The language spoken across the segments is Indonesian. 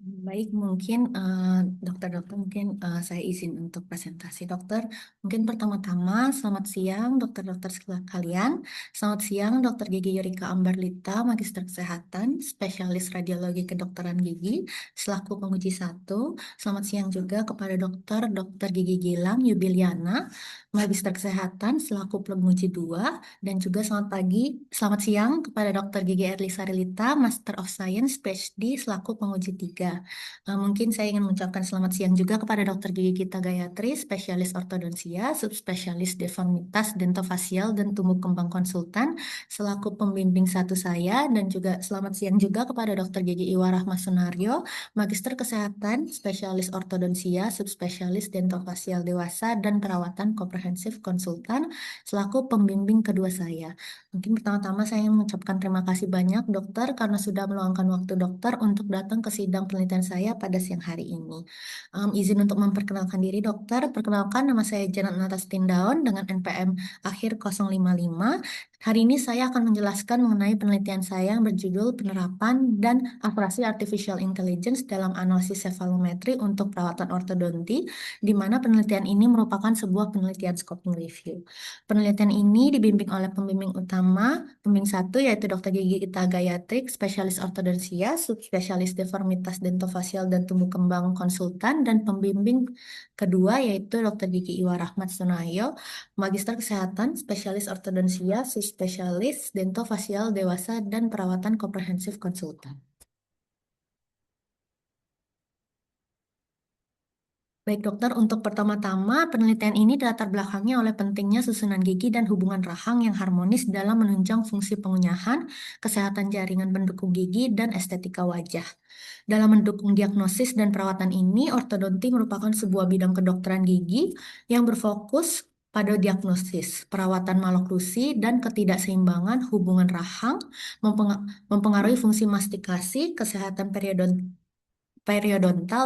Baik, mungkin dokter-dokter mungkin saya izin untuk presentasi dokter. Mungkin pertama-tama selamat siang dokter-dokter sekalian. Selamat siang Dokter Gigi Yurika Ambarlita, Magister Kesehatan, Spesialis Radiologi Kedokteran Gigi, selaku penguji satu. Selamat siang juga kepada Dokter Gigi Gilang Yubiliana, Magister Kesehatan, selaku penguji dua. Dan juga selamat siang kepada Dokter Gigi Erli Sarilita, Master of Science, PhD, selaku penguji tiga. Mungkin saya ingin mengucapkan selamat siang juga kepada Dokter Gigi Gita Gayatri, spesialis ortodonsia, subspesialis deformitas dentofasial dan tumbuh kembang konsultan, selaku pembimbing satu saya, dan juga selamat siang juga kepada Dokter Gigi Iwa Rahma Sunario, Magister Kesehatan, spesialis ortodonsia, subspesialis dentofasial dewasa dan perawatan komprehensif konsultan, selaku pembimbing kedua saya. Mungkin pertama-tama saya ingin mengucapkan terima kasih banyak dokter karena sudah meluangkan waktu dokter untuk datang ke sidang penelitian saya pada siang hari ini. Izin untuk memperkenalkan diri dokter. Perkenalkan nama saya Janet Natas Tindaon dengan NPM akhir 055. Hari ini saya akan menjelaskan mengenai penelitian saya yang berjudul Penerapan dan Akurasi Artificial Intelligence dalam Analisis Sefalometri untuk Perawatan Ortodonti, di mana penelitian ini merupakan sebuah penelitian scoping review. Penelitian ini dibimbing oleh pembimbing utama, pembimbing satu yaitu Dr. Gigi Gita Gayatri, spesialis ortodonsia, subspesialis deformitas dentofasial dan tumbuh kembang konsultan, dan pembimbing kedua yaitu Dr. Gigi Iwa Rahmat Sunayo, magister kesehatan, spesialis ortodonsia, subspesialis dentofasial dewasa dan perawatan komprehensif konsultan. Baik dokter, untuk pertama-tama penelitian ini dilatar belakangnya oleh pentingnya susunan gigi dan hubungan rahang yang harmonis dalam menunjang fungsi pengunyahan, kesehatan jaringan pendukung gigi, dan estetika wajah. Dalam mendukung diagnosis dan perawatan ini, ortodonti merupakan sebuah bidang kedokteran gigi yang berfokus pada diagnosis, perawatan maloklusi, dan ketidakseimbangan hubungan rahang, mempengaruhi fungsi mastikasi, kesehatan periodontal,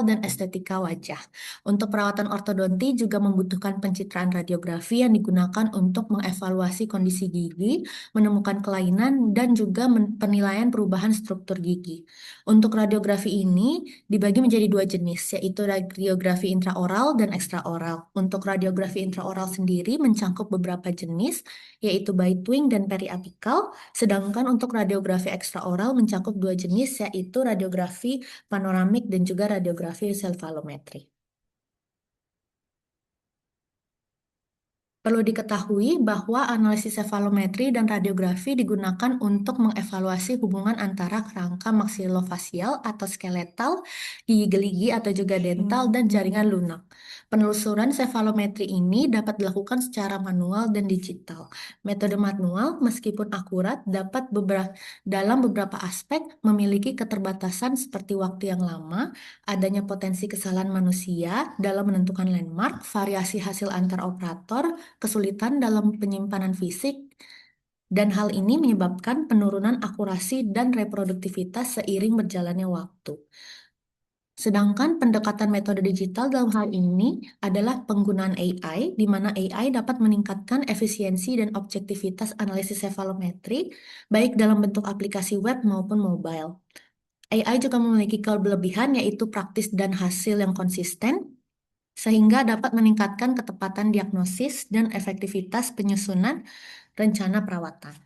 dan estetika wajah. Untuk perawatan ortodonti juga membutuhkan pencitraan radiografi yang digunakan untuk mengevaluasi kondisi gigi, menemukan kelainan, dan juga penilaian perubahan struktur gigi. Untuk radiografi ini dibagi menjadi dua jenis, yaitu radiografi intraoral dan ekstraoral. Untuk radiografi intraoral sendiri mencakup beberapa jenis, yaitu bite wing dan periapikal, sedangkan untuk radiografi ekstraoral mencakup dua jenis, yaitu radiografi panoramik dan juga radiografi cefalometri. Perlu diketahui bahwa analisis cefalometri dan radiografi digunakan untuk mengevaluasi hubungan antara kerangka maksilofasial atau skeletal, gigi geligi atau juga dental, dan jaringan lunak. Penelusuran cefalometri ini dapat dilakukan secara manual dan digital. Metode manual, meskipun akurat, dalam beberapa aspek memiliki keterbatasan seperti waktu yang lama, adanya potensi kesalahan manusia dalam menentukan landmark, variasi hasil antar operator, kesulitan dalam penyimpanan fisik, dan hal ini menyebabkan penurunan akurasi dan reproduktivitas seiring berjalannya waktu. Sedangkan pendekatan metode digital dalam hal ini adalah penggunaan AI, di mana AI dapat meningkatkan efisiensi dan objektivitas analisis cefalometri, baik dalam bentuk aplikasi web maupun mobile. AI juga memiliki kelebihan yaitu praktis dan hasil yang konsisten, sehingga dapat meningkatkan ketepatan diagnosis dan efektivitas penyusunan rencana perawatan.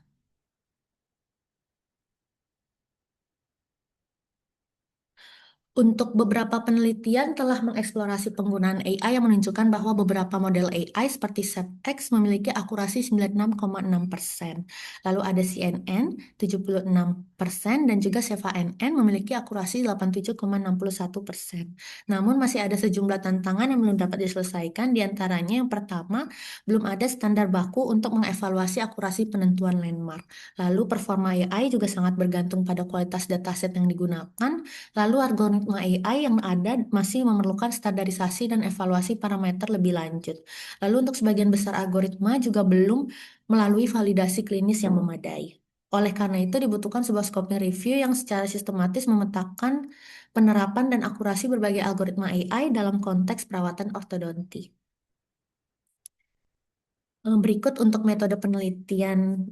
Untuk beberapa penelitian telah mengeksplorasi penggunaan AI yang menunjukkan bahwa beberapa model AI seperti SepX memiliki akurasi 96,6%. Lalu ada CNN 76% dan juga Seva NN memiliki akurasi 87,61%. Namun masih ada sejumlah tantangan yang belum dapat diselesaikan, di antaranya yang pertama, belum ada standar baku untuk mengevaluasi akurasi penentuan landmark. Lalu performa AI juga sangat bergantung pada kualitas dataset yang digunakan. Lalu algoritma AI yang ada masih memerlukan standarisasi dan evaluasi parameter lebih lanjut. Lalu untuk sebagian besar algoritma juga belum melalui validasi klinis yang memadai. Oleh karena itu dibutuhkan sebuah scoping review yang secara sistematis memetakan penerapan dan akurasi berbagai algoritma AI dalam konteks perawatan ortodonti. Berikut untuk metode penelitian.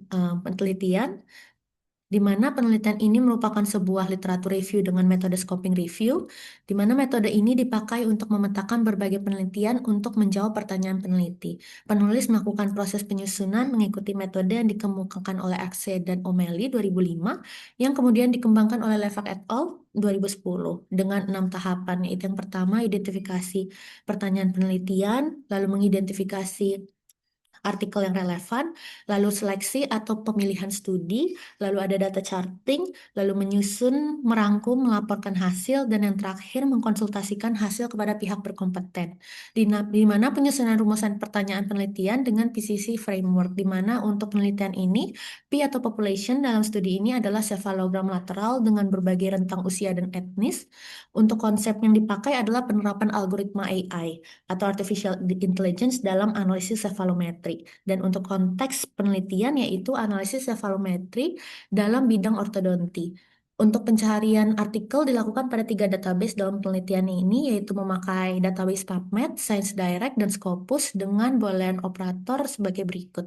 di mana penelitian ini merupakan sebuah literatur review dengan metode scoping review, di mana metode ini dipakai untuk memetakan berbagai penelitian untuk menjawab pertanyaan peneliti. Penulis melakukan proses penyusunan mengikuti metode yang dikemukakan oleh Axe dan O'Malley 2005, yang kemudian dikembangkan oleh Levack et al. 2010 dengan 6 tahapan, yaitu yang pertama identifikasi pertanyaan penelitian, lalu mengidentifikasi artikel yang relevan, lalu seleksi atau pemilihan studi, lalu ada data charting, lalu menyusun, merangkum, melaporkan hasil, dan yang terakhir mengkonsultasikan hasil kepada pihak berkompeten. Di mana penyusunan rumusan pertanyaan penelitian dengan PCC framework, di mana untuk penelitian ini, P atau population dalam studi ini adalah cephalogram lateral dengan berbagai rentang usia dan etnis. Untuk konsep yang dipakai adalah penerapan algoritma AI atau artificial intelligence dalam analisis cephalometry. Dan untuk konteks penelitian yaitu analisis cephalometry dalam bidang ortodonti. Untuk pencarian artikel dilakukan pada 3 database dalam penelitian ini, yaitu memakai database PubMed, ScienceDirect, dan Scopus dengan boolean operator sebagai berikut.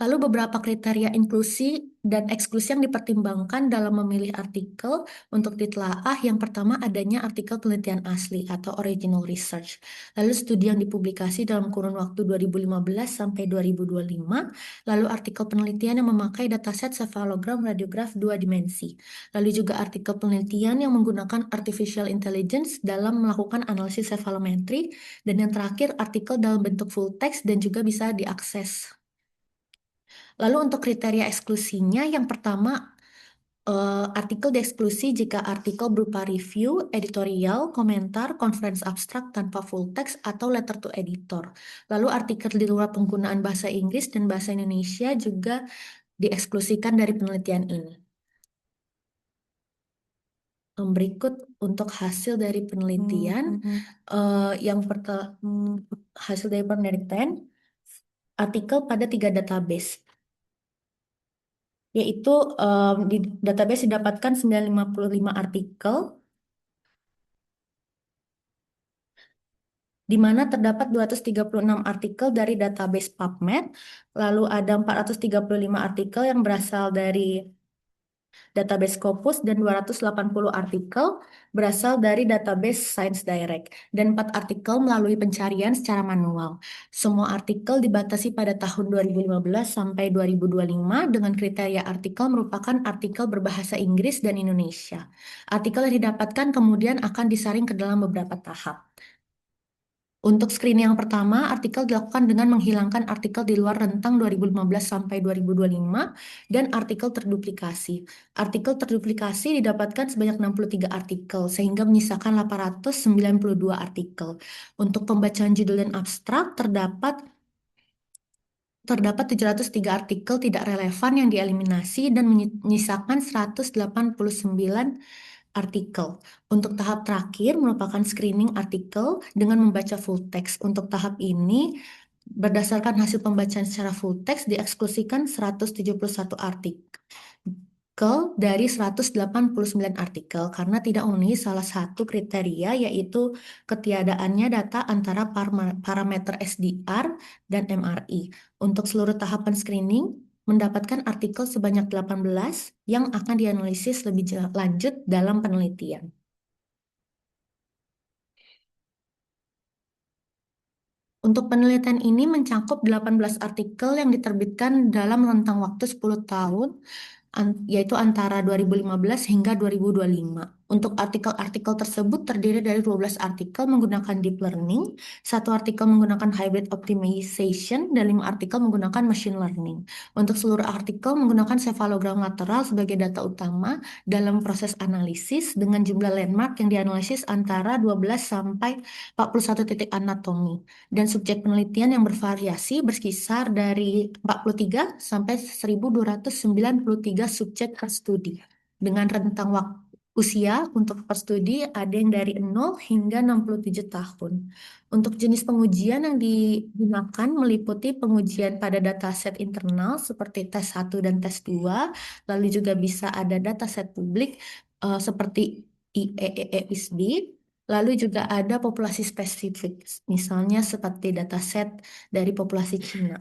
Lalu beberapa kriteria inklusi dan eksklusi yang dipertimbangkan dalam memilih artikel untuk ditelaah. Yang pertama adanya artikel penelitian asli atau original research. Lalu studi yang dipublikasi dalam kurun waktu 2015 sampai 2025. Lalu artikel penelitian yang memakai dataset cephalogram radiograf 2 dimensi. Lalu juga artikel penelitian yang menggunakan artificial intelligence dalam melakukan analisis cephalometry. Dan yang terakhir artikel dalam bentuk full text dan juga bisa diakses. Lalu untuk kriteria eksklusinya, yang pertama artikel dieksklusi jika artikel berupa review, editorial, komentar, conference abstract tanpa full text atau letter to editor. Lalu artikel di luar penggunaan bahasa Inggris dan bahasa Indonesia juga dieksklusikan dari penelitian ini. Berikut untuk hasil dari penelitian, yang hasil dari penelitian, artikel pada 3 database. Yaitu di database didapatkan 955 artikel, di mana terdapat 236 artikel dari database PubMed, lalu ada 435 artikel yang berasal dari database Scopus dan 280 artikel berasal dari database ScienceDirect dan 4 artikel melalui pencarian secara manual. Semua artikel dibatasi pada tahun 2015 sampai 2025 dengan kriteria artikel merupakan artikel berbahasa Inggris dan Indonesia. Artikel yang didapatkan kemudian akan disaring ke dalam beberapa tahap. Untuk screening yang pertama, artikel dilakukan dengan menghilangkan artikel di luar rentang 2015 sampai 2025 dan artikel terduplikasi. Artikel terduplikasi didapatkan sebanyak 63 artikel, sehingga menyisakan 892 artikel. Untuk pembacaan judul dan abstrak, terdapat 703 artikel tidak relevan yang dieliminasi dan menyisakan 189 artikel. Untuk tahap terakhir merupakan screening artikel dengan membaca full text. Untuk tahap ini, berdasarkan hasil pembacaan secara full text, dieksklusikan 171 artikel dari 189 artikel karena tidak memenuhi salah satu kriteria, yaitu ketiadaannya data antara parameter SDR dan MRI. Untuk seluruh tahapan screening, mendapatkan artikel sebanyak 18 yang akan dianalisis lebih lanjut dalam penelitian. Untuk penelitian ini mencakup 18 artikel yang diterbitkan dalam rentang waktu 10 tahun, yaitu antara 2015 hingga 2025. Untuk artikel-artikel tersebut terdiri dari 12 artikel menggunakan deep learning, 1 artikel menggunakan hybrid optimization, dan 5 artikel menggunakan machine learning. Untuk seluruh artikel menggunakan cephalogram lateral sebagai data utama dalam proses analisis dengan jumlah landmark yang dianalisis antara 12 sampai 41 titik anatomi. Dan subjek penelitian yang bervariasi berkisar dari 43 sampai 1.293 subjek per studi. Dengan rentang waktu usia untuk per studi ada yang dari 0 hingga 67 tahun. Untuk jenis pengujian yang digunakan meliputi pengujian pada dataset internal seperti tes 1 dan tes 2, lalu juga bisa ada dataset publik seperti IEEE-ISB, lalu juga ada populasi spesifik, misalnya seperti dataset dari populasi Cina.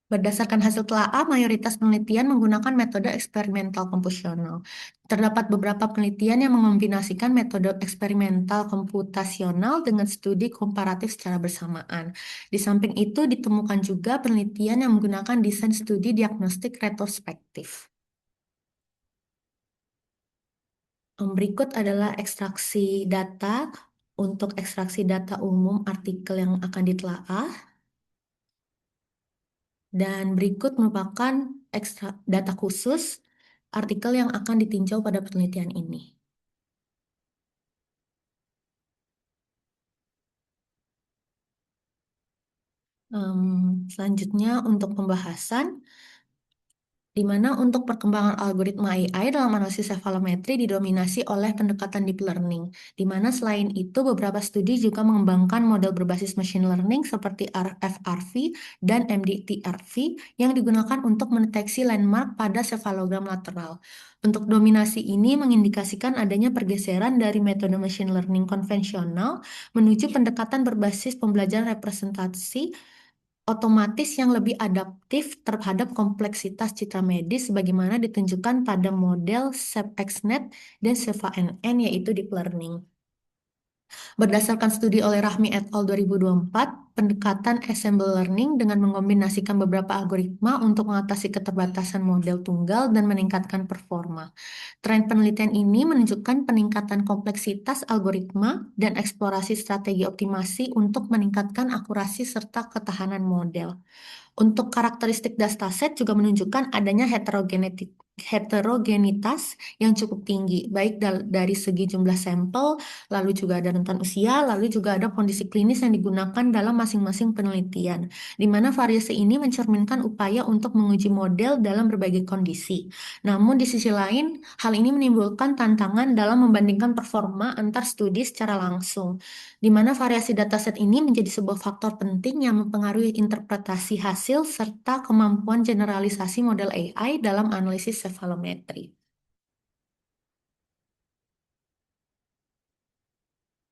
Berdasarkan hasil telaah, mayoritas penelitian menggunakan metode eksperimental komputasional. Terdapat beberapa penelitian yang mengombinasikan metode eksperimental komputasional dengan studi komparatif secara bersamaan. Di samping itu, ditemukan juga penelitian yang menggunakan desain studi diagnostik retrospektif. Berikut adalah ekstraksi data. Untuk ekstraksi data umum artikel yang akan ditelaah. Dan berikut merupakan ekstra data khusus artikel yang akan ditinjau pada penelitian ini. Selanjutnya untuk pembahasan, di mana untuk perkembangan algoritma AI dalam analisis cefalometri didominasi oleh pendekatan deep learning, di mana selain itu beberapa studi juga mengembangkan model berbasis machine learning seperti FRV dan MDTRV yang digunakan untuk mendeteksi landmark pada sefalogram lateral. Untuk dominasi ini mengindikasikan adanya pergeseran dari metode machine learning konvensional menuju pendekatan berbasis pembelajaran representasi otomatis yang lebih adaptif terhadap kompleksitas citra medis sebagaimana ditunjukkan pada model SEPXNet dan SEVA-NN yaitu deep learning. Berdasarkan studi oleh Rahmi et al. 2024, pendekatan ensemble learning dengan mengombinasikan beberapa algoritma untuk mengatasi keterbatasan model tunggal dan meningkatkan performa. Tren penelitian ini menunjukkan peningkatan kompleksitas algoritma dan eksplorasi strategi optimasi untuk meningkatkan akurasi serta ketahanan model. Untuk karakteristik dataset juga menunjukkan adanya heterogenitas yang cukup tinggi, baik dari segi jumlah sampel, lalu juga ada rentan usia, lalu juga ada kondisi klinis yang digunakan dalam masing-masing penelitian, di mana variasi ini mencerminkan upaya untuk menguji model dalam berbagai kondisi. Namun di sisi lain, hal ini menimbulkan tantangan dalam membandingkan performa antar studi secara langsung, di mana variasi dataset ini menjadi sebuah faktor penting yang mempengaruhi interpretasi hasil serta kemampuan generalisasi model AI dalam analisis cefalometri.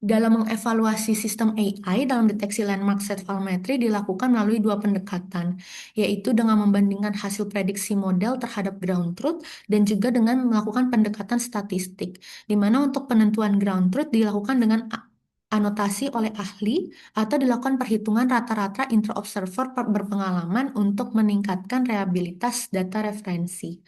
Dalam mengevaluasi sistem AI dalam deteksi landmark cefalometri dilakukan melalui dua pendekatan, yaitu dengan membandingkan hasil prediksi model terhadap ground truth dan juga dengan melakukan pendekatan statistik, di mana untuk penentuan ground truth dilakukan dengan anotasi oleh ahli atau dilakukan perhitungan rata-rata inter-observer berpengalaman untuk meningkatkan reliabilitas data referensi.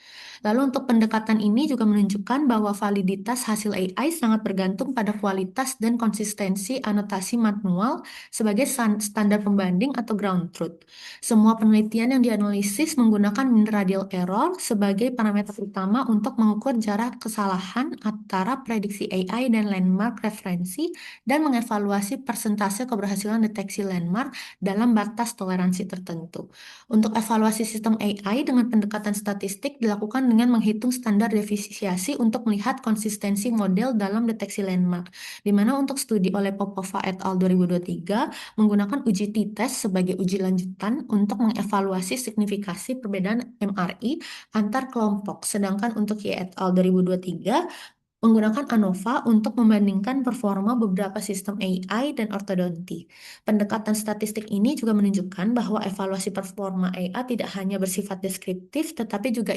Lalu untuk pendekatan ini juga menunjukkan bahwa validitas hasil AI sangat bergantung pada kualitas dan konsistensi anotasi manual sebagai standar pembanding atau ground truth. Semua penelitian yang dianalisis menggunakan mean radial error sebagai parameter utama untuk mengukur jarak kesalahan antara prediksi AI dan landmark referensi dan mengevaluasi persentase keberhasilan deteksi landmark dalam batas toleransi tertentu. Untuk evaluasi sistem AI dengan pendekatan statistik dilakukan dengan menghitung standar defisiensi untuk melihat konsistensi model dalam deteksi landmark, di mana untuk studi oleh Popova et al. 2023 menggunakan uji t-test sebagai uji lanjutan untuk mengevaluasi signifikasi perbedaan MRI antar kelompok, sedangkan untuk Y et al. 2023 menggunakan ANOVA untuk membandingkan performa beberapa sistem AI dan ortodonti. Pendekatan statistik ini juga menunjukkan bahwa evaluasi performa AI tidak hanya bersifat deskriptif, tetapi juga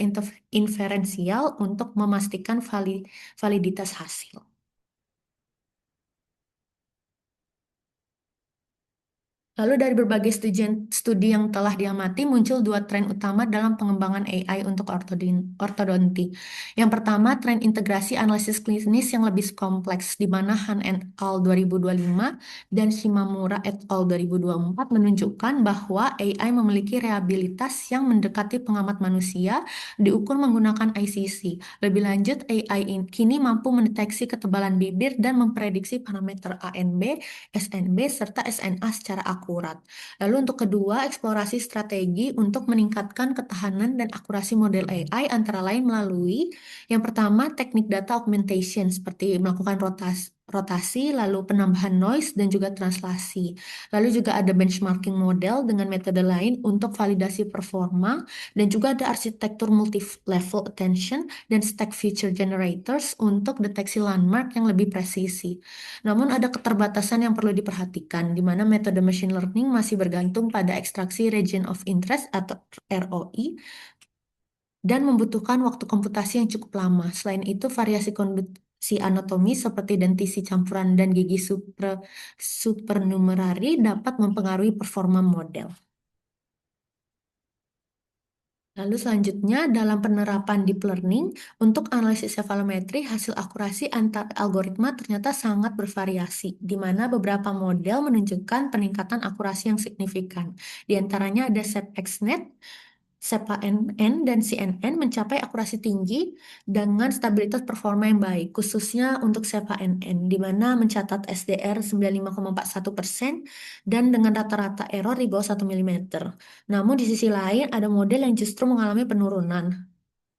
inferensial untuk memastikan validitas hasil. Lalu dari berbagai studi yang telah diamati muncul dua tren utama dalam pengembangan AI untuk ortodonti. Yang pertama, tren integrasi analisis klinis yang lebih kompleks, di mana Han et al. 2025 dan Shimamura et al. 2024 menunjukkan bahwa AI memiliki reliabilitas yang mendekati pengamat manusia diukur menggunakan ICC. Lebih lanjut, AI kini mampu mendeteksi ketebalan bibir dan memprediksi parameter ANB, SNB, serta SNA secara akurat. Lalu untuk kedua, eksplorasi strategi untuk meningkatkan ketahanan dan akurasi model AI antara lain melalui yang pertama teknik data augmentation seperti melakukan rotasi, lalu penambahan noise, dan juga translasi. Lalu juga ada benchmarking model dengan metode lain untuk validasi performa, dan juga ada arsitektur multi-level attention dan stack feature generators untuk deteksi landmark yang lebih presisi. Namun ada keterbatasan yang perlu diperhatikan, di mana metode machine learning masih bergantung pada ekstraksi region of interest atau ROI dan membutuhkan waktu komputasi yang cukup lama. Selain itu, variasi kondisi anatomi seperti dentisi campuran dan gigi supernumerari dapat mempengaruhi performa model. Lalu selanjutnya, dalam penerapan deep learning, untuk analisis cefalometri, hasil akurasi antar algoritma ternyata sangat bervariasi, di mana beberapa model menunjukkan peningkatan akurasi yang signifikan. Di antaranya ada SEPXNet, SEPA-NN, dan CNN mencapai akurasi tinggi dengan stabilitas performa yang baik, khususnya untuk SEPA-NN, di mana mencatat SDR 95,41% dan dengan rata-rata error di bawah 1 mm. Namun di sisi lain ada model yang justru mengalami penurunan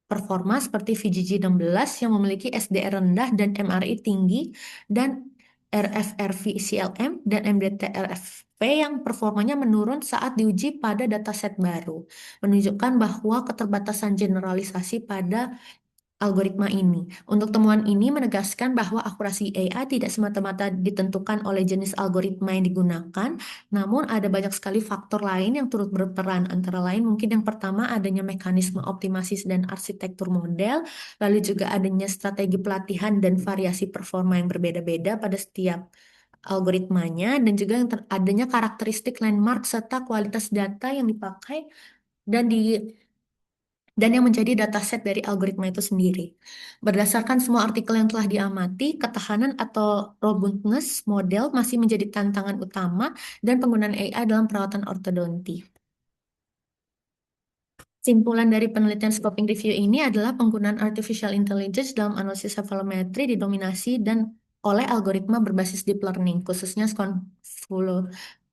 performa seperti VGG16 yang memiliki SDR rendah dan MRI tinggi dan RFRV CLM dan MDT-RFP yang performanya menurun saat diuji pada dataset baru, menunjukkan bahwa keterbatasan generalisasi pada algoritma ini. Untuk temuan ini menegaskan bahwa akurasi AI tidak semata-mata ditentukan oleh jenis algoritma yang digunakan, namun ada banyak sekali faktor lain yang turut berperan. Antara lain mungkin yang pertama adanya mekanisme optimasi dan arsitektur model, lalu juga adanya strategi pelatihan dan variasi performa yang berbeda-beda pada setiap algoritmanya, dan juga yang adanya karakteristik landmark serta kualitas data yang dipakai dan di dan yang menjadi dataset dari algoritma itu sendiri. Berdasarkan semua artikel yang telah diamati, ketahanan atau robustness model masih menjadi tantangan utama dan penggunaan AI dalam perawatan ortodonti. Simpulan dari penelitian scoping review ini adalah penggunaan artificial intelligence dalam analisis cefalometri didominasi dan oleh algoritma berbasis deep learning, khususnya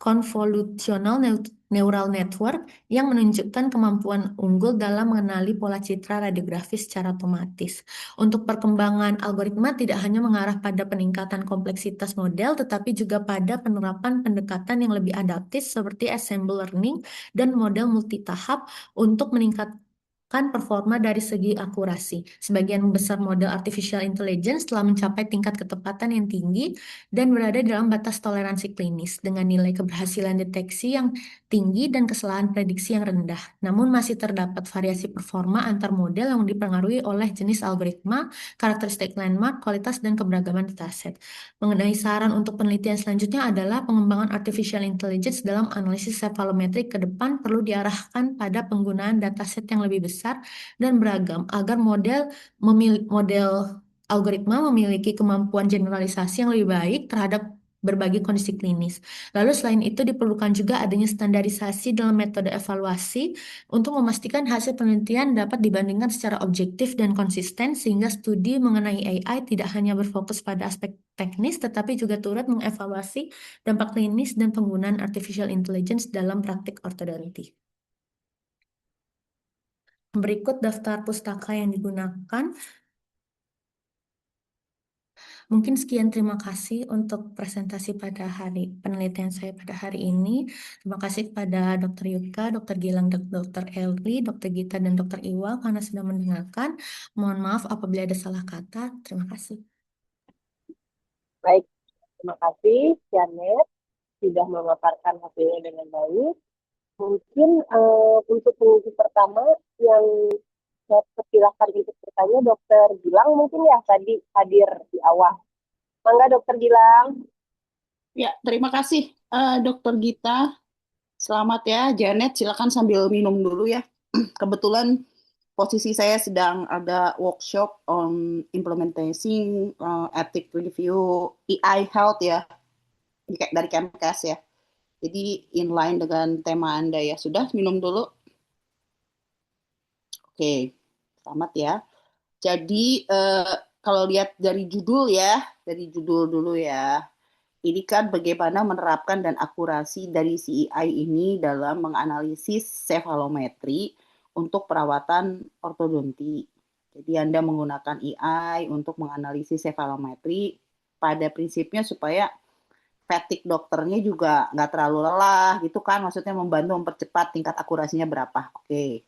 convolutional neural network yang menunjukkan kemampuan unggul dalam mengenali pola citra radiografi secara otomatis. Untuk perkembangan algoritma tidak hanya mengarah pada peningkatan kompleksitas model, tetapi juga pada penerapan pendekatan yang lebih adaptif seperti ensemble learning dan model multitahap untuk meningkatkan performa dari segi akurasi. Sebagian besar model artificial intelligence telah mencapai tingkat ketepatan yang tinggi dan berada dalam batas toleransi klinis dengan nilai keberhasilan deteksi yang tinggi dan kesalahan prediksi yang rendah. Namun masih terdapat variasi performa antar model yang dipengaruhi oleh jenis algoritma, karakteristik landmark, kualitas, dan keberagaman dataset. Mengenai saran untuk penelitian selanjutnya adalah pengembangan artificial intelligence dalam analisis cefalometrik ke depan perlu diarahkan pada penggunaan dataset yang lebih besar dan beragam agar model algoritma memiliki kemampuan generalisasi yang lebih baik terhadap berbagai kondisi klinis. Lalu selain itu diperlukan juga adanya standarisasi dalam metode evaluasi untuk memastikan hasil penelitian dapat dibandingkan secara objektif dan konsisten sehingga studi mengenai AI tidak hanya berfokus pada aspek teknis tetapi juga turut mengevaluasi dampak klinis dan penggunaan artificial intelligence dalam praktik ortodonti. Berikut daftar pustaka yang digunakan. Mungkin sekian, terima kasih untuk presentasi pada penelitian saya pada hari ini. Terima kasih kepada Dr. Yuka, Dr. Gilang, Dr. Elri, Dr. Gita, dan Dr. Iwa karena sudah mendengarkan. Mohon maaf apabila ada salah kata. Terima kasih. Baik, terima kasih Janet sudah memaparkan hasilnya dengan baik. Mungkin untuk pengisi pertama yang saya persilahkan untuk bertanya Dokter Gilang mungkin ya tadi hadir di awal. Mangga Dokter Gilang. Ya, terima kasih Dokter Gita. Selamat ya, Janet. Silakan sambil minum dulu ya. Kebetulan posisi saya sedang ada workshop on implementing ethic review AI health ya, dari Kemkes ya. Jadi inline dengan tema Anda ya. Sudah minum dulu? Oke, selamat ya. Jadi kalau lihat dari judul ya, dari judul dulu ya. Ini kan bagaimana menerapkan dan akurasi dari CEI ini dalam menganalisis cefalometri untuk perawatan ortodonti. Jadi Anda menggunakan AI untuk menganalisis cefalometri pada prinsipnya supaya fatigue dokternya juga nggak terlalu lelah gitu kan, maksudnya membantu mempercepat tingkat akurasinya berapa. Oke.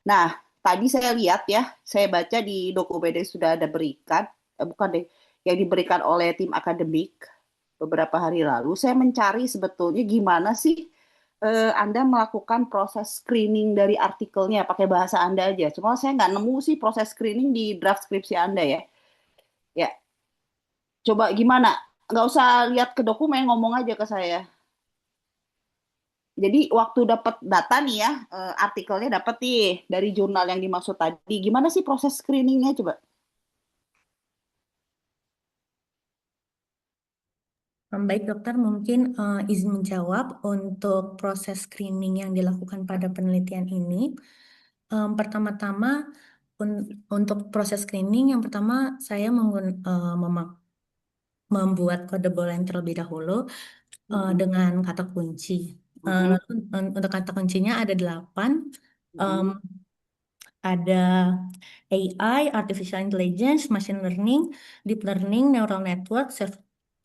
Nah, tadi saya lihat ya, saya baca di dokumen yang sudah ada berikan, bukan deh, yang diberikan oleh tim akademik beberapa hari lalu, saya mencari sebetulnya gimana sih Anda melakukan proses screening dari artikelnya pakai bahasa Anda aja. Cuma saya nggak nemu sih proses screening di draft skripsi Anda ya. Ya, coba gimana? Nggak usah lihat ke dokumen, ngomong aja ke saya. Jadi waktu dapat data nih ya, artikelnya dapat nih dari jurnal yang dimaksud tadi. Gimana sih proses screeningnya coba? Baik dokter, mungkin izin menjawab untuk proses screening yang dilakukan pada penelitian ini. Pertama-tama untuk proses screening yang pertama saya membuat kode bolehan terlebih dahulu dengan kata kunci. Mhm. Lalu untuk kata kuncinya ada 8. Em, Mhm. ada AI, Artificial Intelligence, Machine Learning, Deep Learning, Neural Network,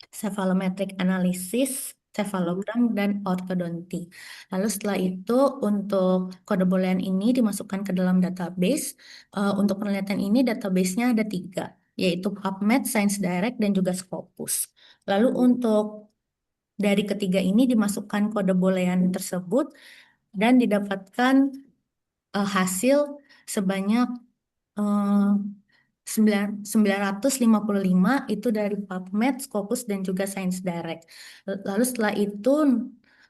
Cephalometric Analysis, Mhm. cephalogram, dan ortodonti. Lalu setelah itu untuk kode boolean ini dimasukkan ke dalam database. Untuk penelitian ini databasenya ada 3, yaitu PubMed, ScienceDirect, dan juga Scopus. Lalu untuk dari ketiga ini dimasukkan kode boolean tersebut dan didapatkan hasil sebanyak eh, 955 itu dari PubMed, Scopus, dan juga Science Direct. Lalu setelah itu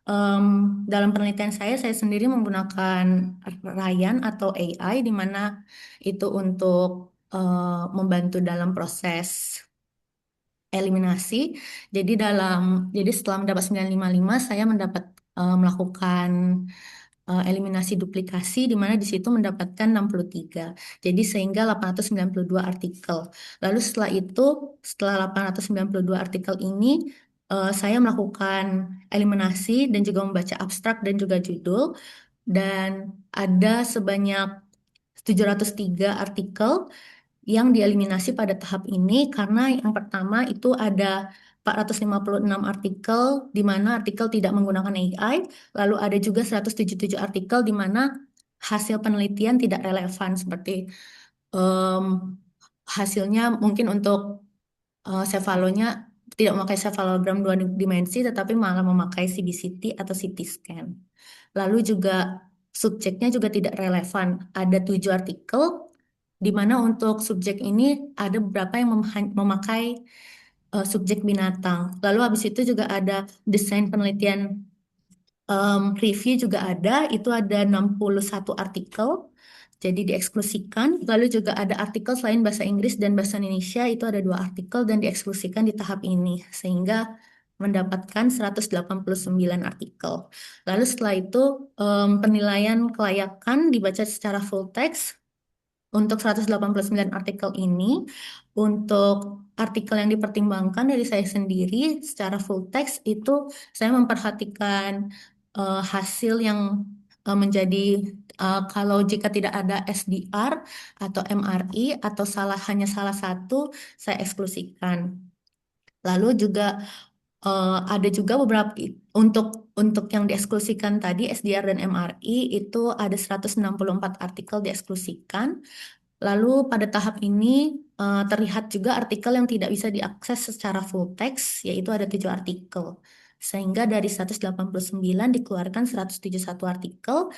em, dalam penelitian saya sendiri menggunakan Ryan atau AI di mana itu untuk membantu dalam proses eliminasi. Jadi setelah mendapat 955 saya melakukan eliminasi duplikasi di mana di situ mendapatkan 63. Jadi sehingga 892 artikel. Lalu setelah 892 artikel ini saya melakukan eliminasi dan juga membaca abstrak dan juga judul dan ada sebanyak 703 artikel yang dieliminasi pada tahap ini karena yang pertama itu ada 456 artikel di mana artikel tidak menggunakan AI, lalu ada juga 177 artikel di mana hasil penelitian tidak relevan seperti em, hasilnya mungkin untuk cefalonya tidak memakai cefalogram 2 dimensi tetapi malah memakai CBCT atau CT scan. Lalu juga subjeknya juga tidak relevan. Ada 7 artikel di mana untuk subjek ini ada beberapa yang memakai subjek binatang. Lalu habis itu juga ada desain penelitian review juga itu ada 61 artikel. Jadi dieksklusikan. Lalu juga ada artikel selain bahasa Inggris dan bahasa Indonesia itu ada 2 artikel dan dieksklusikan di tahap ini. Sehingga mendapatkan 189 artikel. Lalu setelah itu penilaian kelayakan dibaca secara full text untuk 189 artikel ini, untuk artikel yang dipertimbangkan dari saya sendiri secara full text itu saya memperhatikan hasil yang menjadi kalau jika tidak ada SDR atau MRI atau hanya salah satu saya eksklusikan. Lalu juga ada juga beberapa untuk yang dieksklusikan tadi SDR dan MRI itu ada 164 artikel dieksklusikan. Lalu pada tahap ini terlihat juga artikel yang tidak bisa diakses secara full text, yaitu ada 7 artikel. Sehingga dari 189 dikeluarkan 171 artikel,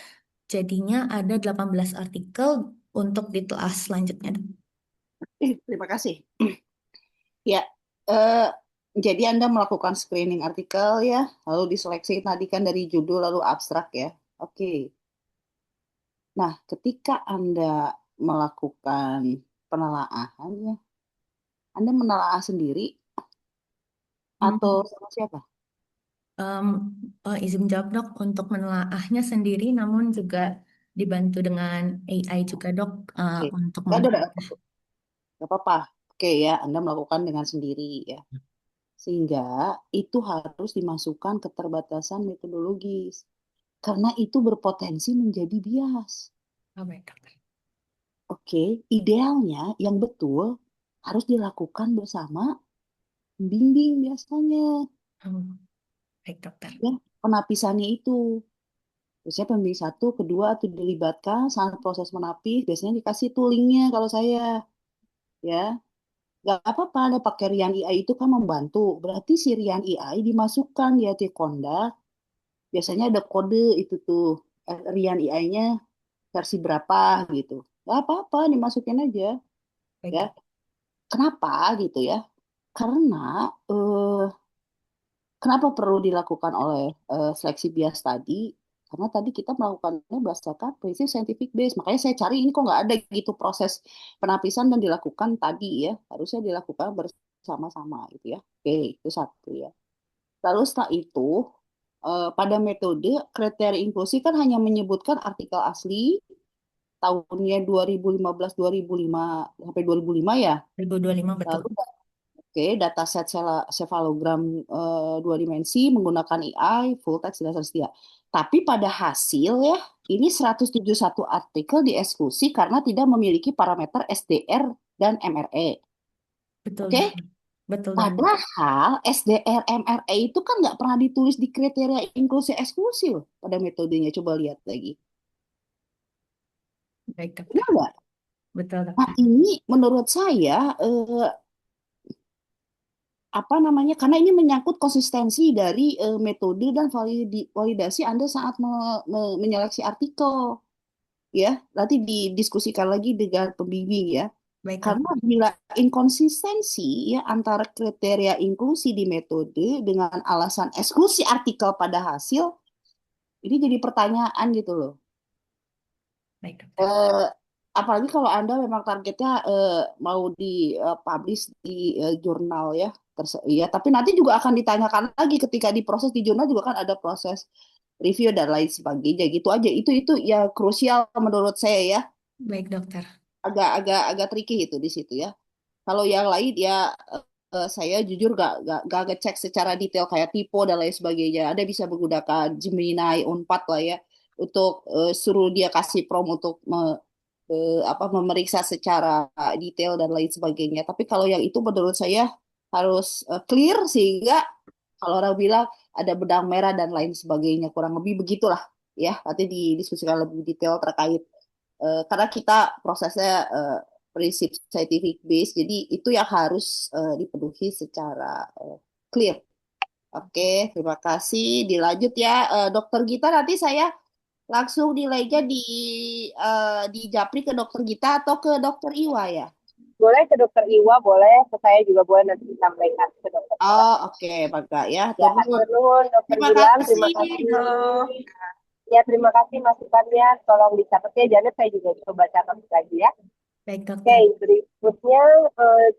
jadinya ada 18 artikel untuk ditelaah selanjutnya. Terima kasih. Ya, eh, jadi Anda melakukan screening artikel ya, lalu diseleksi tadi kan dari judul lalu abstrak ya. Oke. Nah, ketika Anda melakukan penelaahan ya, Anda menelaah sendiri atau Hmm, sama siapa? em, izin jawab dok, untuk menelaahnya sendiri namun juga dibantu dengan AI juga dok Oke. untuk Nggak ada, nggak apa-apa. Oke ya, Anda melakukan dengan sendiri ya. Sehingga itu harus dimasukkan keterbatasan metodologis. Karena itu berpotensi menjadi bias. Oh, baik, dokter. Oke, idealnya yang betul harus dilakukan bersama pembimbing biasanya, Hmm, baik dokter. ya, penapisannya itu. Biasanya pembimbing satu, kedua atau dilibatkan saat proses menapis, biasanya dikasih tuh linknya kalau saya, ya. Gak apa-apa, ada pakai Rian AI itu kan membantu. Berarti si Rian AI dimasukkan di Atikonda, biasanya ada kode itu tuh, Rian AI-nya versi berapa gitu. Gak apa-apa, dimasukin aja, Baik ya. dokter. Kenapa gitu ya? Karena eh, kenapa perlu dilakukan oleh seleksi bias tadi? Karena tadi kita melakukannya berdasarkan prinsip scientific base. Makanya saya cari ini kok nggak ada gitu proses penapisan dan dilakukan tadi ya. Harusnya dilakukan bersama-sama gitu ya. Oke, itu satu ya. Lalu setelah itu pada metode kriteria inklusi kan hanya menyebutkan artikel asli tahunnya 2015 2005 sampai 2005 ya. 2025 betul. Lalu oke, dataset sefalogram dua dimensi menggunakan AI, full text tidak tersedia. Tapi pada hasil ya, ini 171 artikel dieksekusi karena tidak memiliki parameter SDR dan MRE. Betul Oke, dokter. Betul dokter. padahal SDR MRE itu kan nggak pernah ditulis di kriteria inklusi eksklusi loh pada metodenya. Coba lihat lagi. Baik Benar dokter. nggak? Betul Nah, dokter. ini menurut saya apa namanya, karena ini menyangkut konsistensi dari metode dan validasi Anda saat menyeleksi artikel ya, nanti didiskusikan lagi dengan pembimbing ya, Baik karena dokter. bila inkonsistensi ya antara kriteria inklusi di metode dengan alasan eksklusi artikel pada hasil, ini jadi pertanyaan gitu loh. Baik dokter. eh, Apalagi kalau Anda memang targetnya mau di publish di jurnal ya. Ya, tapi nanti juga akan ditanyakan lagi ketika diproses di jurnal juga kan ada proses review dan lain sebagainya gitu aja. Itu ya krusial menurut saya ya. Baik dokter. Agak tricky itu di situ ya. Kalau yang lain ya saya jujur gak ngecek secara detail kayak typo dan lain sebagainya. Ada bisa menggunakan Gemini Unpad lah ya untuk suruh dia kasih prompt untuk apa memeriksa secara detail dan lain sebagainya. Tapi kalau yang itu menurut saya harus clear sehingga kalau orang bilang ada benang merah dan lain sebagainya kurang lebih begitulah ya. Nanti didiskusikan lebih detail terkait karena kita prosesnya prinsip scientific base, jadi itu yang harus dipenuhi secara clear. Oke, terima kasih. Dilanjut ya, Dokter Gita. Nanti saya langsung nilainya di Japri ke Dokter Gita atau ke Dokter Iwa ya? Boleh ke dokter Iwa, boleh ke saya juga boleh nanti disampaikan ke dokter Iwa. Oh, oke, Maka ya. Ya, Turun. turun dokter Terima Gilang, terima kasih. kasih. Halo. Ya, terima kasih masukannya. Tolong dicatat ya, Janet. Saya juga coba catat lagi ya. Baik Oke, dokter. berikutnya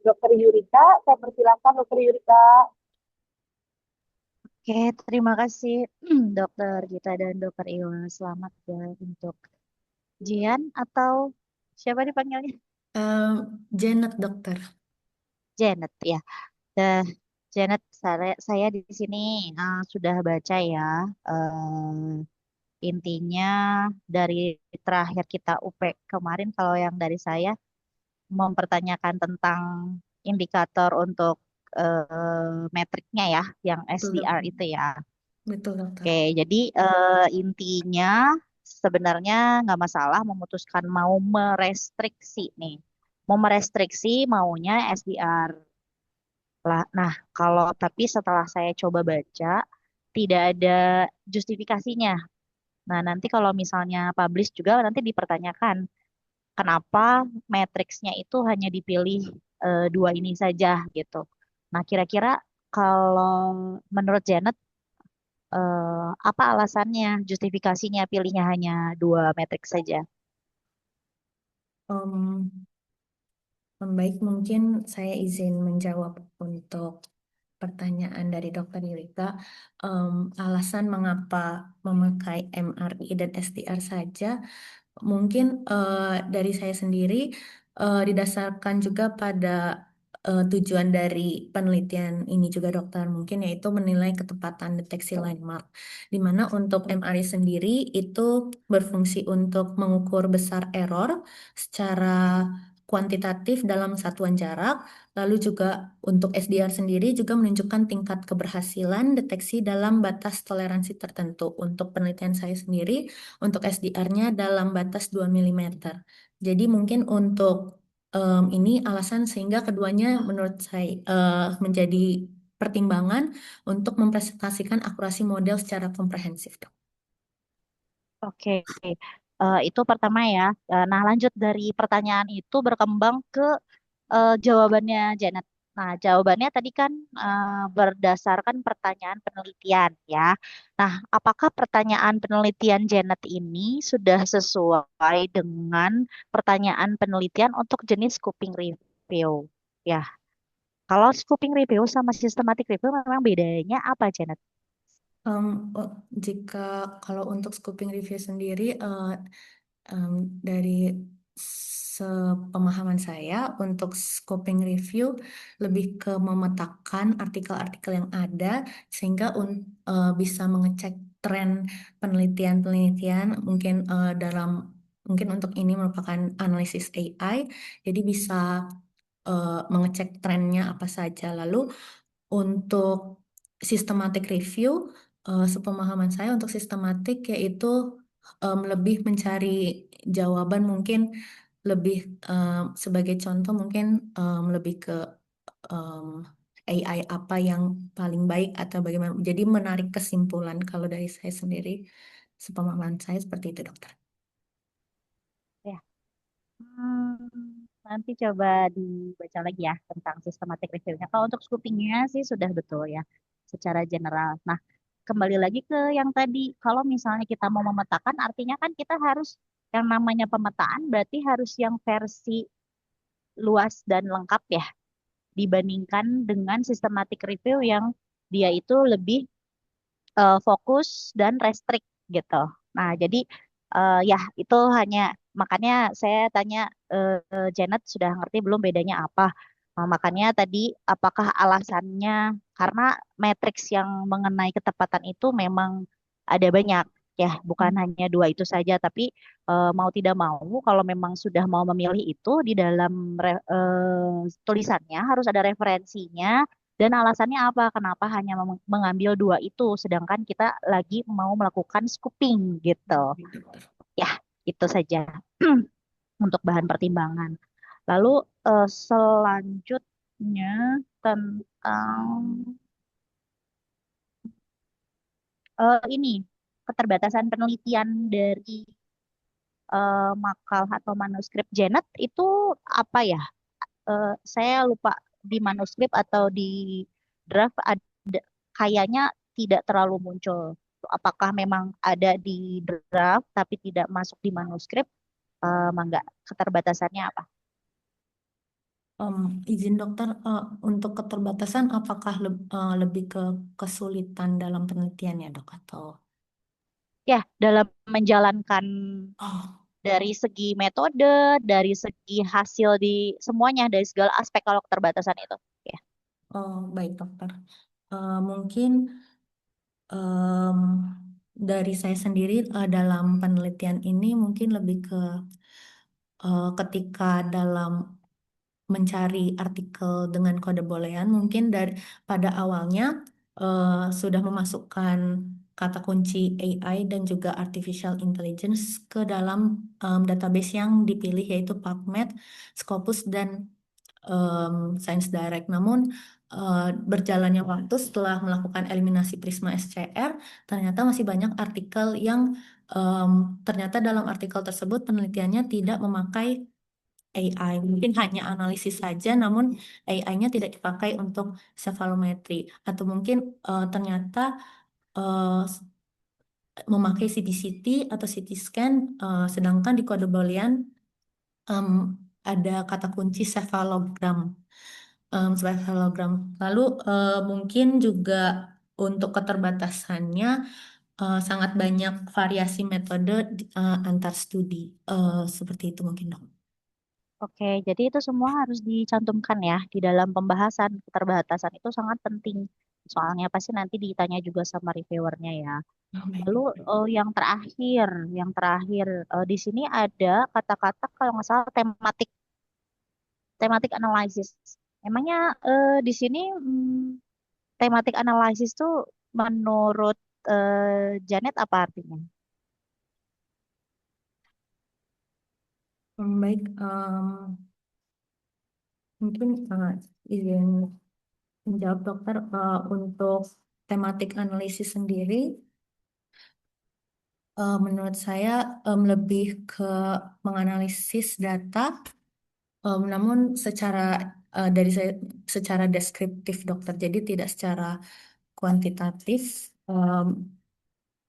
dokter Yurika. Saya persilakan dokter Yurika. Oke, terima kasih Dokter Gita dan Dokter Iwa. Selamat ya untuk Jian atau siapa dipanggilnya? Janet dokter. Janet ya. Dah, Janet, saya di sini sudah baca ya. Intinya dari terakhir kita UP kemarin, kalau yang dari saya mempertanyakan tentang indikator untuk metriknya ya, yang Betul SDR dokter. itu ya. Betul dokter. Oke, jadi intinya sebenarnya nggak masalah memutuskan mau merestriksi nih. Mau merestriksi maunya SDR lah. Nah, kalau tapi setelah saya coba baca tidak ada justifikasinya. Nah, nanti kalau misalnya publish juga nanti dipertanyakan kenapa matriksnya itu hanya dipilih dua ini saja gitu. Nah, kira-kira kalau menurut Janet apa alasannya, justifikasinya pilihnya hanya dua metrik saja? Om, Baik, mungkin saya izin menjawab untuk pertanyaan dari Dokter Yurika. Alasan mengapa memakai MRI dan SDR saja, mungkin dari saya sendiri didasarkan juga pada tujuan dari penelitian ini juga dokter, mungkin yaitu menilai ketepatan deteksi landmark, di mana untuk MRI sendiri itu berfungsi untuk mengukur besar error secara kuantitatif dalam satuan jarak. Lalu juga untuk SDR sendiri juga menunjukkan tingkat keberhasilan deteksi dalam batas toleransi tertentu. Untuk penelitian saya sendiri, untuk SDR-nya dalam batas 2 milimeter. Jadi mungkin untuk ini alasan sehingga keduanya menurut saya menjadi pertimbangan untuk mempresentasikan akurasi model secara komprehensif, Dok. Oke, itu pertama ya. Nah, lanjut dari pertanyaan itu berkembang ke jawabannya Janet. Nah, jawabannya tadi kan berdasarkan pertanyaan penelitian ya. Nah, apakah pertanyaan penelitian Janet ini sudah sesuai dengan pertanyaan penelitian untuk jenis scoping review? Ya, kalau scoping review sama systematic review memang bedanya apa, Janet? Em, oh, jika kalau untuk scoping review sendiri, em, dari sepemahaman saya, untuk scoping review lebih ke memetakan artikel-artikel yang ada sehingga bisa mengecek tren penelitian-penelitian mungkin mungkin untuk ini merupakan analisis AI, jadi bisa mengecek trennya apa saja. Lalu untuk systematic review, sepemahaman saya untuk sistematik yaitu lebih mencari jawaban mungkin lebih sebagai contoh mungkin lebih ke em, AI apa yang paling baik atau bagaimana. Jadi menarik kesimpulan kalau dari saya sendiri, sepemahaman saya seperti itu, dokter. Ya. Nanti coba dibaca lagi ya tentang systematic review-nya. Kalau untuk scoopingnya sih sudah betul ya, secara general. Nah, kembali lagi ke yang tadi, kalau misalnya kita mau memetakan, artinya kan kita harus yang namanya pemetaan berarti harus yang versi luas dan lengkap ya, dibandingkan dengan systematic review yang dia itu lebih fokus dan restrict gitu. Nah, jadi ya itu hanya makanya saya tanya Janet sudah ngerti belum bedanya apa? Makanya tadi apakah alasannya karena matriks yang mengenai ketepatan itu memang ada banyak ya, bukan hanya dua itu saja, tapi mau tidak mau kalau memang sudah mau memilih itu di dalam tulisannya harus ada referensinya dan alasannya apa? Kenapa hanya mengambil dua itu, sedangkan kita lagi mau melakukan scooping gitu. Ya, itu saja untuk bahan pertimbangan. Lalu selanjutnya tentang ini keterbatasan penelitian dari makalah atau manuskrip Janet itu apa ya? Saya lupa di manuskrip atau di draft ada kayaknya tidak terlalu muncul. Apakah memang ada di draft tapi tidak masuk di manuskrip? Mangga keterbatasannya apa? Em, izin dokter, untuk keterbatasan apakah lebih ke kesulitan dalam penelitian ya, dok? Atau Ya, dalam menjalankan oh, dari segi metode, dari segi hasil di semuanya, dari segala aspek kalau keterbatasan itu. Ya. oh, baik dokter. Mungkin em, dari saya sendiri dalam penelitian ini mungkin lebih ke ketika dalam mencari artikel dengan kode boolean mungkin dari pada awalnya sudah memasukkan kata kunci AI dan juga artificial intelligence ke dalam database yang dipilih yaitu PubMed, Scopus dan Science Direct. Namun berjalannya waktu setelah melakukan eliminasi Prisma SCR, ternyata masih banyak artikel yang ternyata dalam artikel tersebut penelitiannya tidak memakai AI, mungkin hanya analisis saja, namun AI-nya tidak dipakai untuk cephalometry, atau mungkin ternyata eh, memakai CT atau CT scan, sedangkan di kode Boolean em, ada kata kunci cephalogram, cephalogram. Lalu mungkin juga untuk keterbatasannya sangat banyak variasi metode antar studi, seperti itu mungkin dok. Oke, jadi itu semua harus dicantumkan ya di dalam pembahasan keterbatasan itu sangat penting. Soalnya pasti nanti ditanya juga sama reviewernya ya. Oh, baik, Lalu dok. yang terakhir di sini ada kata-kata kalau nggak salah tematik. Thematic analysis. Emangnya di sini thematic analysis tuh menurut Janet apa artinya? Baik, mungkin izin menjawab dokter. Untuk tematik analisis sendiri, menurut saya lebih ke menganalisis data, namun dari saya secara deskriptif dokter, jadi tidak secara kuantitatif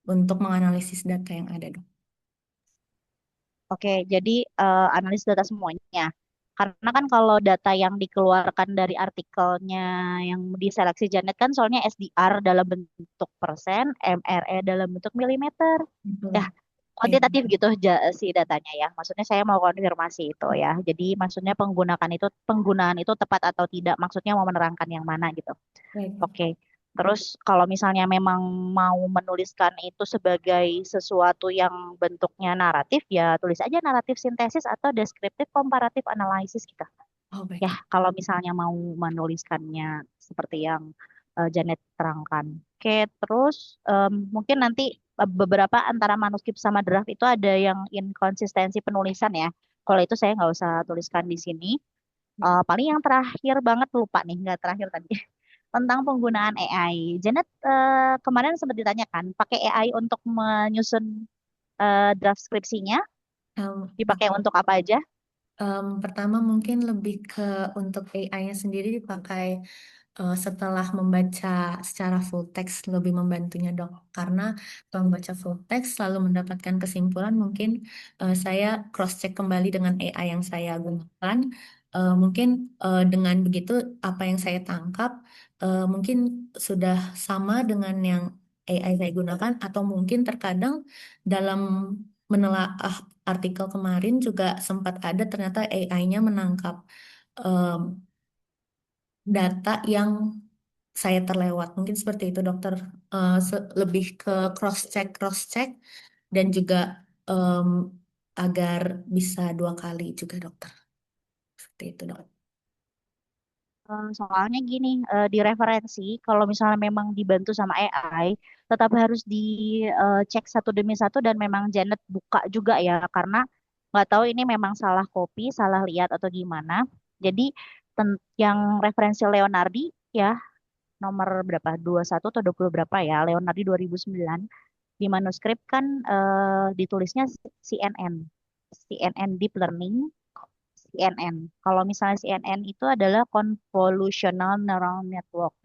untuk menganalisis data yang ada dok. Oke, jadi analis data semuanya. Karena kan kalau data yang dikeluarkan dari artikelnya yang diseleksi Janet kan soalnya SDR dalam bentuk persen, MRE dalam bentuk milimeter. Betul. Ya, kuantitatif gitu si datanya ya. Maksudnya saya mau konfirmasi itu ya. Jadi maksudnya penggunaan itu tepat atau tidak. Maksudnya mau menerangkan yang mana gitu. Baik. Oke. Terus kalau misalnya memang mau menuliskan itu sebagai sesuatu yang bentuknya naratif, ya tulis aja naratif sintesis atau deskriptif komparatif analisis gitu. Oh, baik. Ya, kalau misalnya mau menuliskannya seperti yang Janet terangkan. Oke, terus mungkin nanti beberapa antara manuskrip sama draft itu ada yang inkonsistensi penulisan ya. Kalau itu saya nggak usah tuliskan di sini. Paling yang terakhir banget lupa nih, nggak terakhir tadi. Tentang penggunaan AI. Janet kemarin sempat ditanyakan, pakai AI untuk menyusun draft skripsinya, dipakai untuk apa aja? Pertama mungkin lebih ke untuk AI-nya sendiri dipakai setelah membaca secara full text, lebih membantunya dok. Karena kalau membaca full text selalu mendapatkan kesimpulan, mungkin saya cross check kembali dengan AI yang saya gunakan. Mungkin dengan begitu apa yang saya tangkap mungkin sudah sama dengan yang AI saya gunakan, atau mungkin terkadang dalam menelaah artikel kemarin juga sempat ada ternyata AI-nya menangkap em, data yang saya terlewat. Mungkin seperti itu dokter. Lebih ke cross check dan juga em, agar bisa 2 kali juga dokter. Seperti itu dok. Soalnya gini, di referensi, kalau misalnya memang dibantu sama AI, tetap harus dicek satu demi satu dan memang Janet buka juga ya, karena nggak tahu ini memang salah copy, salah lihat atau gimana. Jadi yang referensi Leonardi ya, nomor berapa? 21 atau 20 berapa ya? Leonardi 2009. Di manuskrip kan ditulisnya CNN. CNN Deep Learning CNN. Kalau misalnya CNN itu adalah Convolutional Neural Network.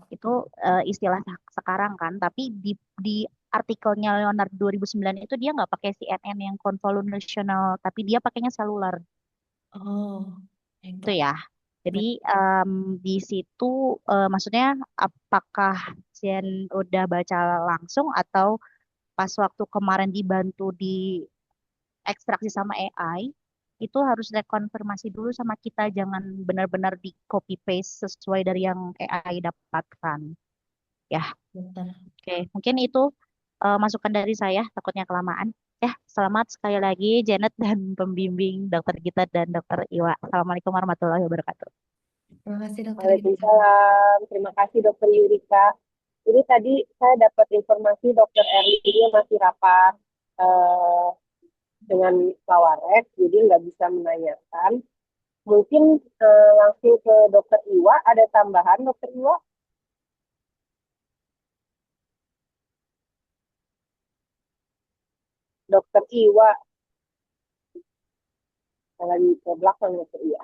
Itu istilah sekarang kan, tapi di artikelnya Leonardo 2009 itu dia nggak pakai CNN yang convolutional, tapi dia pakainya seluler. Oh, baik, Itu dok. ya. Jadi di situ maksudnya apakah Jen udah baca langsung atau pas waktu kemarin dibantu di ekstraksi sama AI itu harus rekonfirmasi dulu sama kita, jangan benar-benar di copy paste sesuai dari yang AI dapatkan ya. Dokter. Oke, mungkin itu masukan dari saya, takutnya kelamaan ya. Selamat sekali lagi Janet dan pembimbing dokter Gita dan dokter Iwa. Assalamualaikum warahmatullahi wabarakatuh. Terima kasih dokter Gita. Waalaikumsalam. Terima kasih Dokter Yurika. Ini tadi saya dapat informasi Dokter Erli masih rapat eh, dengan Lawaret, jadi nggak bisa menanyakan. Mungkin langsung ke Dokter Iwa. Ada tambahan Dokter Iwa? Dokter Iwa yang lagi ke belakang Dokter Iwa.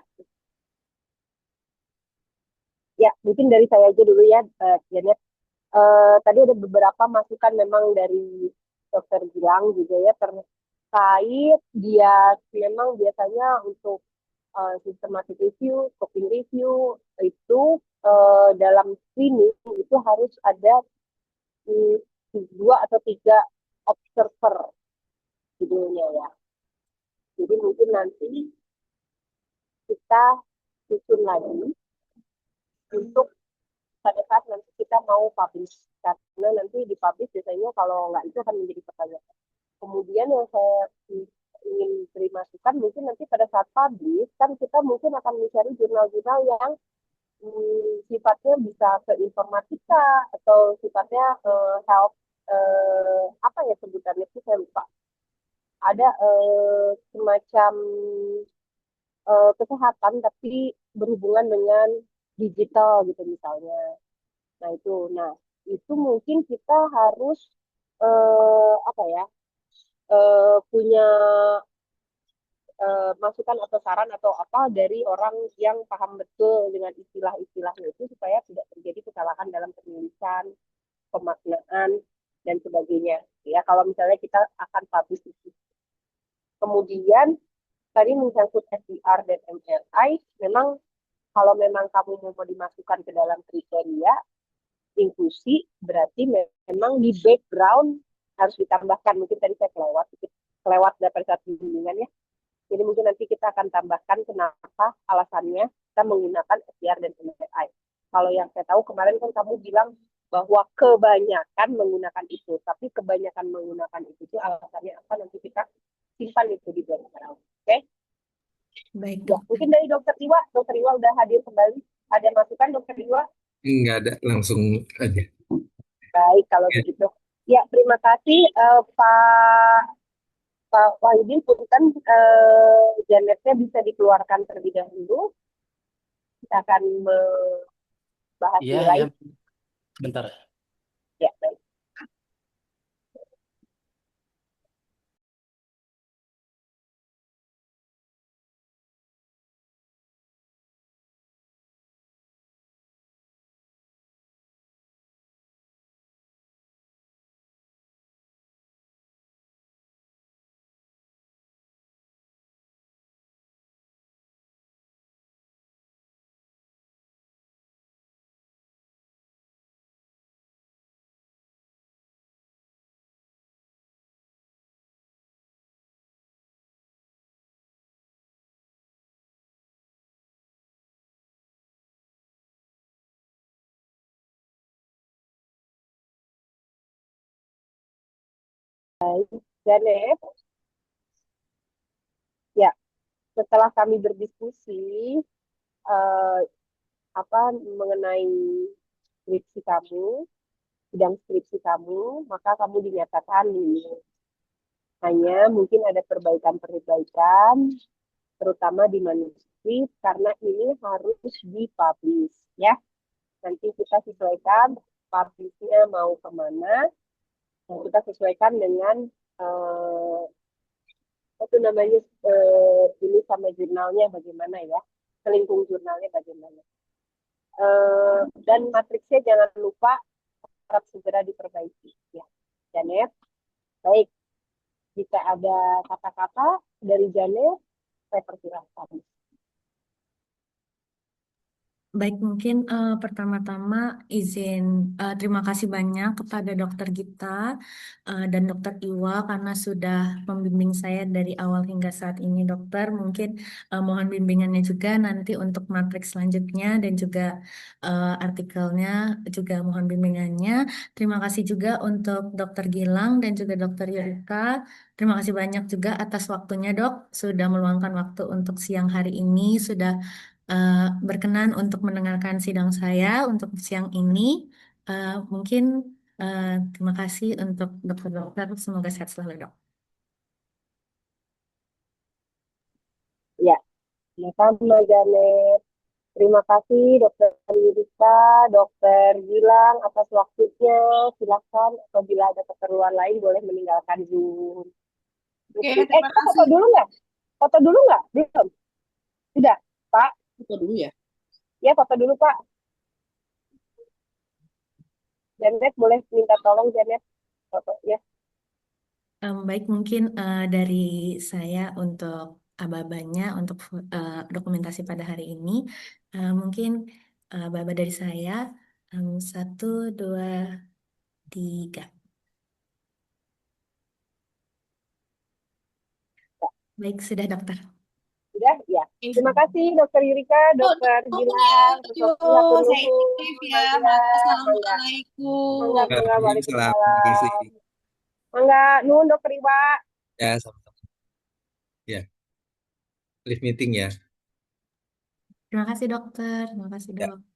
Ya, mungkin dari saya aja dulu ya, Janet. Tadi ada beberapa masukan memang dari Dokter Gilang juga ya terkait dia memang biasanya untuk systematic review, scoping review itu dalam screening itu harus ada 2 atau 3 observer judulnya ya. Jadi mungkin nanti kita susun lagi untuk pada saat nanti kita mau publish, karena nanti di publish biasanya kalau nggak itu akan menjadi pertanyaan. Kemudian yang saya ingin beri masukan, mungkin nanti pada saat publish, kan kita mungkin akan mencari jurnal-jurnal yang sifatnya bisa ke informatika atau sifatnya health, apa ya sebutannya sih, saya lupa. Ada semacam kesehatan tapi berhubungan dengan digital gitu misalnya. Nah itu mungkin kita harus apa ya, punya masukan atau saran atau apa dari orang yang paham betul dengan istilah-istilahnya itu supaya tidak terjadi kesalahan dalam penulisan, pemaknaan dan sebagainya. Ya, kalau misalnya kita akan publish itu. Kemudian tadi menyangkut SDR dan MRI, memang kalau memang kamu mau dimasukkan ke dalam kriteria inklusi, berarti memang di background harus ditambahkan. Mungkin tadi saya kelewat dari satu bimbingan ya. Jadi mungkin nanti kita akan tambahkan kenapa alasannya kita menggunakan SDR dan MRI. Kalau yang saya tahu kemarin kan kamu bilang bahwa kebanyakan menggunakan itu, tapi kebanyakan menggunakan itu alasannya apa, nanti kita simpan itu di background. Oke? Baik, Ya, dokter. mungkin dari Dokter Iwa udah hadir kembali. Ada masukan Dokter Iwa? Nggak ada, langsung aja. Baik, kalau Ya. begitu. Ya, terima kasih Pak Wahidin. Punten, Janetnya bisa dikeluarkan terlebih dahulu. Kita akan membahas Iya, nilai. ya, bentar. Ya, baik. Janet, ya, setelah kami berdiskusi eh, apa mengenai skripsi kamu, bidang skripsi kamu, maka kamu dinyatakan ini. Hanya mungkin ada perbaikan-perbaikan, terutama di manuskrip, karena ini harus dipublish, ya. Nanti kita sesuaikan publishnya mau kemana, dan kita sesuaikan dengan itu namanya ini sama jurnalnya bagaimana ya, selingkung jurnalnya bagaimana. Dan matriksnya jangan lupa harap segera diperbaiki, ya. Janet, baik. Jika ada kata-kata dari Janet, saya persilahkan. Baik, mungkin pertama-tama izin terima kasih banyak kepada Dokter Gita dan Dokter Iwa karena sudah membimbing saya dari awal hingga saat ini, Dokter. Mungkin mohon bimbingannya juga nanti untuk matriks selanjutnya dan juga artikelnya juga mohon bimbingannya. Terima kasih juga untuk Dokter Gilang dan juga Dokter Yurika. Terima kasih banyak juga atas waktunya, Dok. Sudah meluangkan waktu untuk siang hari ini, sudah berkenan untuk mendengarkan sidang saya untuk siang ini. Mungkin terima kasih untuk dokter-dokter. Semoga sehat selalu, dok. Ya, sama Janet. Terima kasih Dokter Yudika, Dokter Gilang atas waktunya. Silakan apabila ada keperluan lain boleh meninggalkan Zoom. Oke, terima Kita foto kasih. dulu nggak? Foto dulu nggak? Belum. Sudah, Pak. Foto dulu ya. Ya, foto dulu Pak. Janet boleh minta tolong Janet foto ya. Baik, mungkin dari saya untuk aba-abanya, untuk dokumentasi pada hari ini, mungkin aba-aba dari saya, 1, 2, 3. Baik, sudah dokter. Sudah, ya. Terima kasih Dokter Yurika, Dokter Gilang, Yo, saya titip ya. Assalamualaikum. Mangga, Waalaikumsalam. Terima waalaikumsalam. kasih. Mangga, nun Dokter Iwa. Ya, sama. live meeting ya. Terima kasih dokter, terima kasih Ya. dok.